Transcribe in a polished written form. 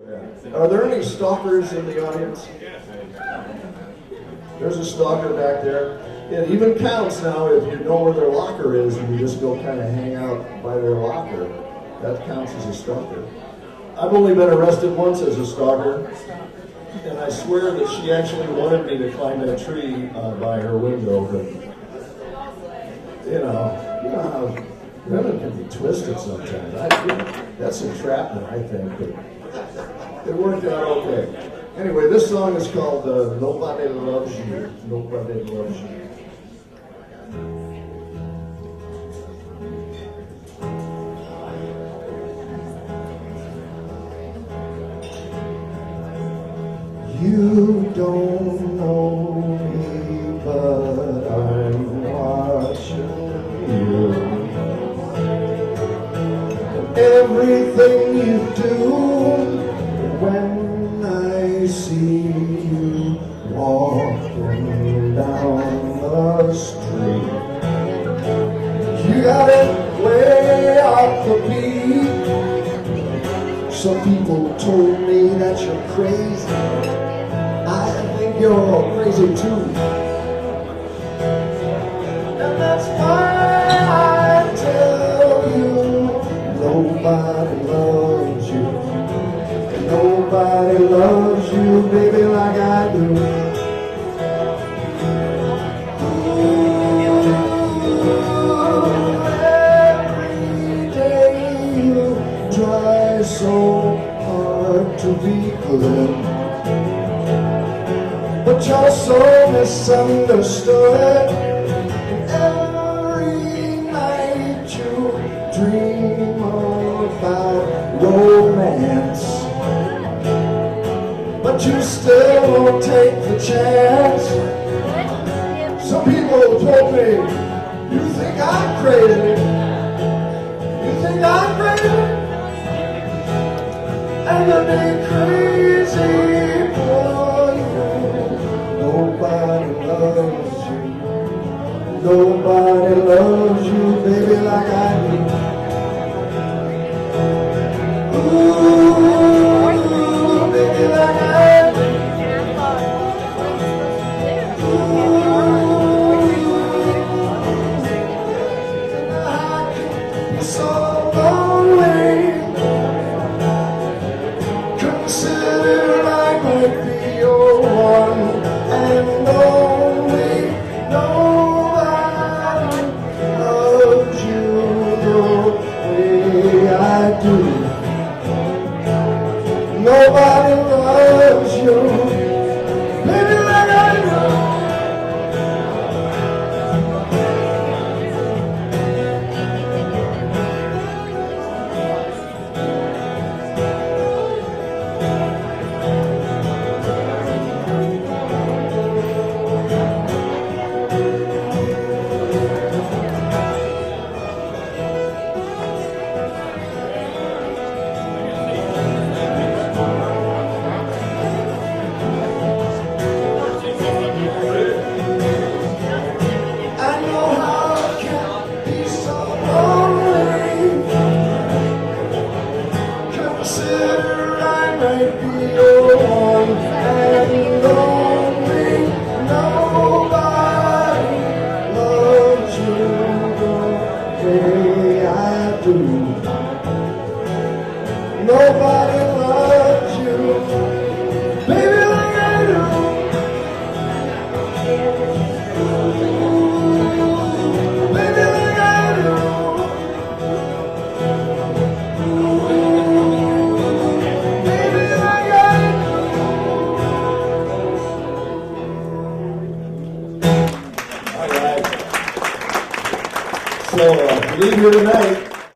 Are there any stalkers in the audience? There's a stalker back there. It even counts now if you know where their locker is and you just go kind of hang out by their locker. That counts as a stalker. I've only been arrested once as a stalker, and I swear that she actually wanted me to climb in a tree by her window, but you know how women can be twisted sometimes. That's entrapment, I think, but it worked out okay. Anyway, this song is called Nobody Loves You. Nobody Loves You. You don't know me, but I'm watching you. Everything you do when I see you walking down the street. You got it way off the beat. Some people told me that you're crazy. I think you're crazy too. And that's why I tell you, nobody loves you. Nobody loves you, baby, like I do. Ooh, every day you try so hard to be good, but you're so misunderstood. Every night you dream about romance, but you still won't take the chance. Some people told me, you think I'm crazy? You think I'm crazy? And you'll be crazy for you. Nobody loves you. Nobody loves you, baby, like I do. Ooh, baby, like I do. Ooh, so lonely. Consider I might be your one and only. Nobody loves you the way I do. Nobody loves you, baby, like I do. Consider I might be your one and only. Nobody loves you the way I do. Nobody loves you, baby, like I do. Baby, like I do. So, leave here tonight.